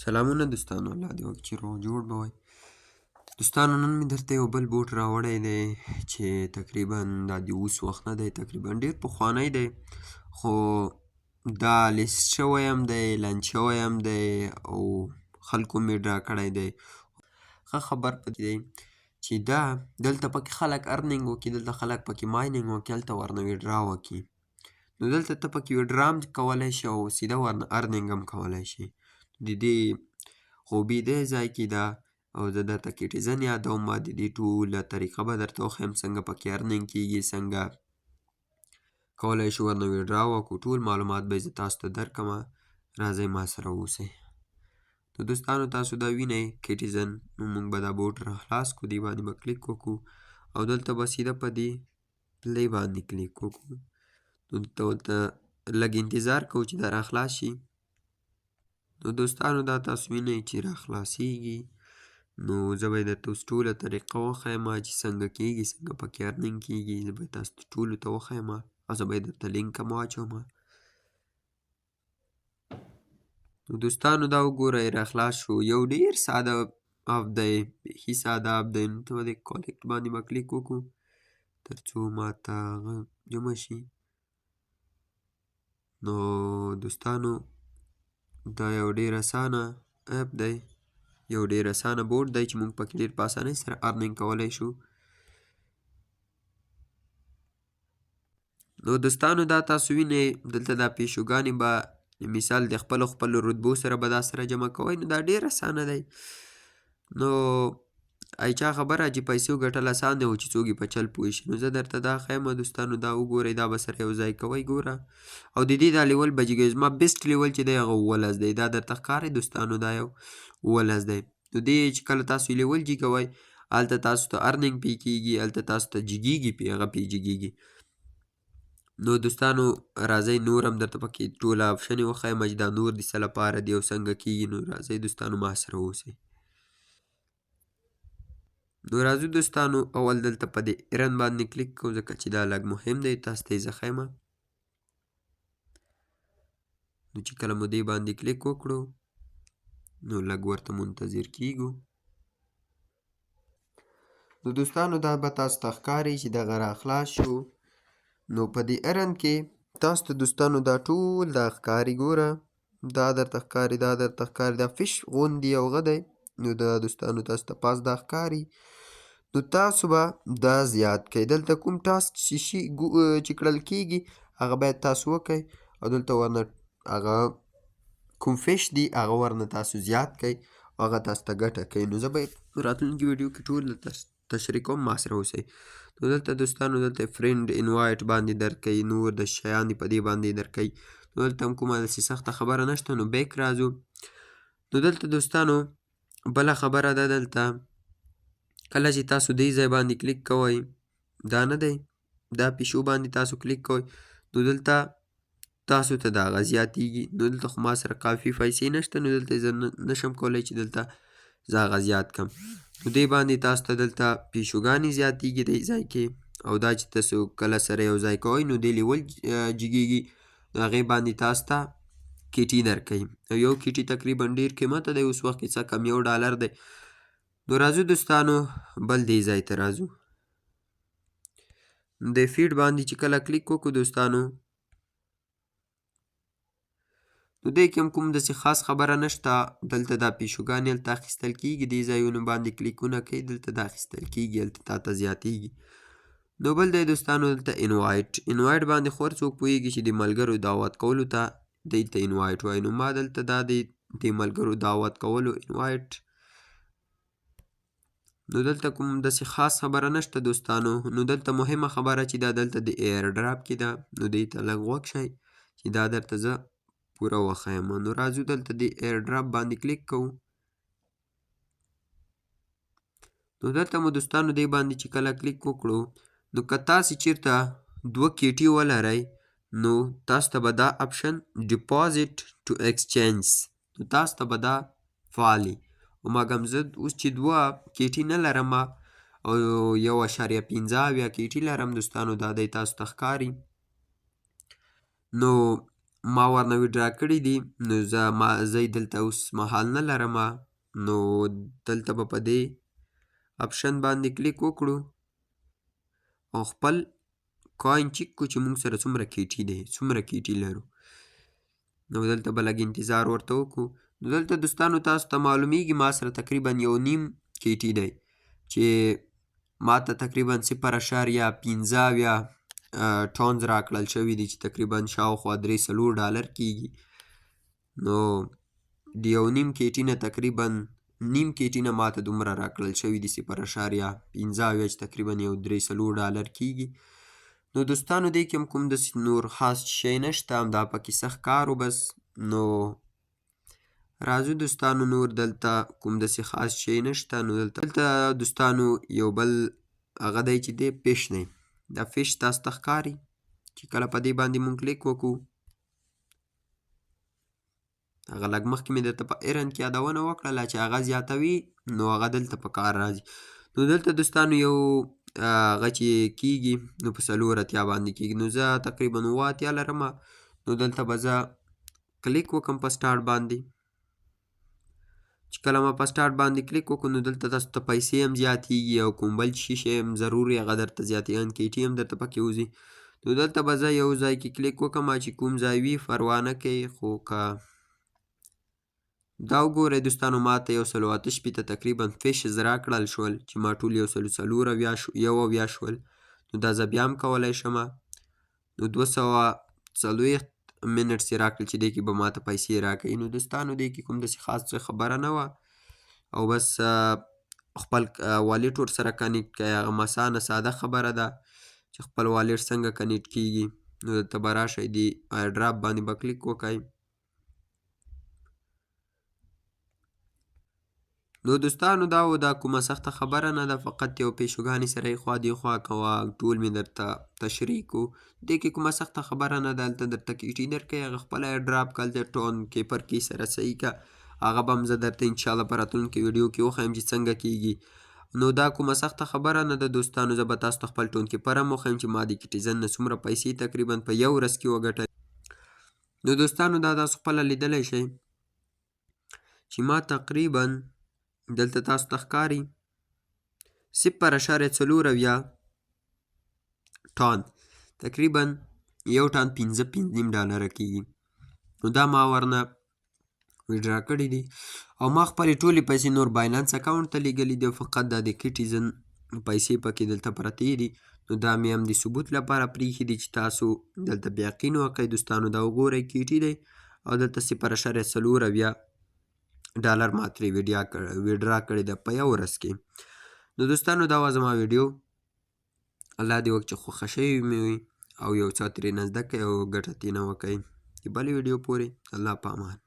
سلامونه دوستانو، الله دې وکړي چې روغ جوړ به وئ. دوستانو نن مې درته یو بل بوټ راوړی دی چې تقریبا دا د اوس وخت نه دی، تقریبا ډېر پخوانی دی، خو دا لیست شوی هم دی، لانچ شوی هم دی او خلکو مې ډرا کړی دی. ښه خبر په دې دی چې دا دلته پکې خلک ارنینګ وکړي، دلته خلک پکې ماینینګ وکړي، هلته ورنه ویډرا وکړي. نو دلته ته پکې ویډرا هم کولی شي او سیده ورنه ارنینګ هم کولی شي. د دې خوبي دې ځای کې ده او زه درته کیټیزن یادوم. ما د دې ټوله طریقه به درته وښیم څنګه پکې ارنینګ کېږي، څنګه کولی شو ورنه ویډرا وکړو. ټول معلومات به زه تاسو ته درکړمه، راځئ ما سره اوسئ. نو دوستانو تاسو دا وینئ کیټیزن، نو موږ به دا بوټ را خلاص کړو، دې باندې به کلیک وکړو او دلته به سیده په دې پلی باندې کلیک وکړو. نو دلته لږ انتظار کوو چې دا را خلاص شي. نو دوستانو دا تاسو وینئ چې را خلاصیږي. نو زه به یې درته اوس ټوله طریقه وښیم چې څنګه کېږي، څنګه پکې ارنینګ کېږي. زه به یې تاسو ټولو ته وښیم او زه به یې درته لینک هم واچوم. نو دوستانو دا وګورئ را خلاص شو. یو ډېر ساده اپ دی، بیخي ساده اپ دی. نو ته به د کالکټ باندې به کلیک وکړو تر څو ماته هغه جمع شي. نو دوستانو دا یو ډېر اسانه اپ دی، یو ډېر اسانه بوټ دی چې موږ پکې ډېر په اسانۍ سره ارنینګ کولی شو. نو دوستانو دا تاسو وینئ دلته دا پیشوګانې به مثال د خپلو رتبو سره به دا سره جمع کوئ. نو دا ډېر اسانه دی. نو چا خبره چې پیسو ګټل اسان دی او چې څوک یې په چل پوه شي. نو زه درته دا ښیم دوستانو، دا وګورئ، دا به سره یو ځای کوئ ګوره. او د دې دا لیول به جګوي. زما بیسټ لیول چې دی هغه 17 دی. دا درته ښکاري دوستانو دا یو 17 دی. نو دې چې کله تاسو لیول جګوئ هلته تاسو ته ارنینګ پې کېږي، هلته تاسو ته جګېږي پې، هغه پې جګېږي. نو دوستانو راځئ نور هم درته پکې ټوله آپشنې وښیم چې دا نور د څه لپاره دي او څنګه کېږي. نو راځئ دوستانو ما سره اوسئ. نو راځو دوستانو اول دلته په دې ایرن باندې کلیک کوو ځکه چې دا لږ مهم دی، تاسو ته یې زه ښیم. نو چې کله مو دې باندې کلیک وکړو نو لږ ورته منتظر کېږو. نو دوستانو دا به تاسو ته ښکاري چې دغه را خلاص شو. نو په دې ایرن کې تاسو ته دوستانو دا ټول دا ښکاري ګوره، دا درته ښکاري، دا درته ښکاري، دا فش غوندې یو غه دی. نو دا دوستانو تاسو ته پاس دا ښکاري. نو تاسو به دا زیات کړئ. دلته کوم ټاسک چې کړل کېږي هغه باید تاسو وکړئ او دلته ورنه هغه کوم فش دي هغه ورنه تاسو زیات کړئ او هغه تاسو ته ګټه کوي. نو زه به راتلونکي ویډیو کې ټول تشریح کوم، ما سره اوسئ. نو دلته دوستانو دلته فرینډ انوایټ باندې درکوي، نور د شیان دي په دې باندې درکوي. نو دلته هم کومه داسې سخته خبره نشته. نو بیک راځو. نو دلته دوستانو بله خبره ده، دلته کله چې تاسو دې ځای باندې کلیک کوئ، دا نه دی، دا پیشو باندې تاسو کلیک کوئ، نو دلته تاسو ته دا هغه زیاتېږي. نو دلته خو ما سره کافي پیسې نشته، نو دلته زه نشم کولی چې دلته زه هغه زیات کړم. نو دې باندې تاسو ته دلته پیشوګانې زیاتېږي دې ځای کې، او دا چې تاسو کله سره یو ځای کوئ نو دې لیول جګېږي. نو هغې باندې تاسو ته کیټي درکوي. او یو کیټي تقریبا ډېر قیمته دی اوس وخت کې، څه کم $1 دی. نو راځو دوستانو بل دې ځای ته راځو. د فیډ باندې چې کله کلیک وکړو دوستانو، نو دې کې هم کوم داسې خاص خبره نشته. دلته دا پیشوګانې هلته اخیستل کېږي، دې ځایونو باندې کلیکونه کوي، دلته دا اخیستل کېږي، هلته تا ته زیاتېږي. نو بل دی دوستانو دلته انوایټ باندې خو هر څوک پوهېږي چې د ملګرو دعوت کولو ته دې ته انوایټ وایي. نو ما دلته دا د ملګرو دعوت کولو انوایټ. نو دلته کوم داسې خاص خبره نشته دوستانو. نو دلته مهمه خبره چې دا دلته د ایر ډراپ کې ده، نو دې ته لږ غوږ شئ چې دا درته زه پوره وښیم. نو راځو دلته د ایر ډراپ باندې کلیک کوو. نو دلته مو دوستانو دې باندې چې کله کلیک وکړو، نو که تاسې چېرته 2 کیټي ولرئ نو تاسو ته به دا اپشن ډیپازټ ټو ایکسچینج، نو تاسو ته به دا فعالي. مګم زه اوس چې 2 کیټي نه لرم او 1.15 کیټي لرم دوستانو، دا دی تاسو ته ښکاري. نو ما ورنه ویډرا کړي دي نو زه دلته اوس مهال نه لرمه، نو دلته به په دې اپشن باندې کلیک وکړو او خپل کوین چیک کړو چې موږ سره څومره کیټي دی، څومره کیټي لرو. نو دلته به لږ انتظار ورته وکړو. نو دلته دوستانو تاسو ته معلومیږي ما سره تقریبا 1.5 کیټي دی چې ما ته تقریبا 0.15 ټونز راکړل شوي دي چې تقریبا شاوخوا $3 کیږي. نو د 1.5 کیټي نه تقریبا نیم کیټي نه ماته دومره راکړل شوي دي 0.15 چې تقریبا یو $3 کیږي. نو دوستانو دې کې هم کوم داسې نور خاص شی نشته، همدا پکې سخت کار و بس. نو راځو دوستانو نور دلته کوم داسې خاص شی نشته. نو دلته دوستانو یو بل هغه دی چې دی فش دی. دا فش تاسو ته ښکاري چې کله په دې باندې مونږ کلیک وکړو، هغه لږ مخکې مې درته په ایرن کې یادونه وکړله چې هغه زیاتوي نو هغه دلته په کار راځي. نو دلته دوستانو یو هغه چې کیږي نو په 4 باندې کیږي. نو زه تقریبا 7 لرمه. نو دلته به زه کلیک وکم په سټارټ باندې. چې کله ما په سټارټ باندې کلیک وکړو نو دلته تاسو ته پیسې هم زیاتېږي او کوم بل شی هم ضروري هغه درته زیاتېږي، کیټي هم درته پکې وځي. نو دلته به زه یو ځای کې کلیک وکم چې کوم ځای وي پروا نه کوي. خو که دا وګورئ دوستانو ما ته 188 تقریبا فشز راکړل شول چې ما ټول 104 شول. نو دا زه بیا هم کولی شم. نو 240 منټس یې راکړل چې دې کې به ما ته پیسې راکوي. نو دوستانو دې کې کوم داسې خاص څه خبره نه وه او بس خپل والیټ ورسره کنیکټ کړئ. هغه مسانه ساده خبره ده چې خپل والیټ څنګه کنیکټ کیږي. نو دلته به راشئ د ایر ډراپ باندې به کلیک وکړئ. نو دوستانو دا کومه سخته خبره نه ده، فقط یو پیشوګانې سره یې خوا دې خوا کوه، ټول مې درته تشریح کړو. دې کې کومه سخته خبره نه ده. هلته درته کیټي درکوي، هغه خپله ایر ډراپ کړه، هلته ټون کیپر کې سره صحیح کړه. هغه به هم زه درته انشاءالله په راتلونکي ویډیو کې وښیم چې څنګه کیږي. نو دا کومه سخته خبره نه ده دوستانو. زه به تاسو ته خپل ټون کیپر هم وښیم چې ما د کیټیزن نه څومره پیسې تقریبا په یو ورځ کې وګټلې. نو دوستانو دا تاسو خپله لیدلی شئ چې ما تقریبا دلته تاسو ته ښکاري 0.4 ټان تقریبا یو ټان $5.5 کیږي. نو دا ما ورنه ویډرا کړي دي او ما خپلې ټولې پیسې نور باینانس اکاونټ ته لیږلي دي، فقط دا د کیټیزن پیسې پکې دلته پرتې دي. نو دا مې هم د ثبوت لپاره پریښي دي چې تاسو دلته بیا یقین وکړئ. دوستانو دا وګورئ کیټي دی او دلته 0.4 ډالر ما ترې ویډرا کړې ده په یو ورځ کې. نو دوستانو دا وه زما ویډیو. الله دې وکړي چې خوښه شوې مې وي او یو څه ترېنه زده کړئ او ګټه ترېنه وکړئ. د بلې ویډیو پورې الله په امان.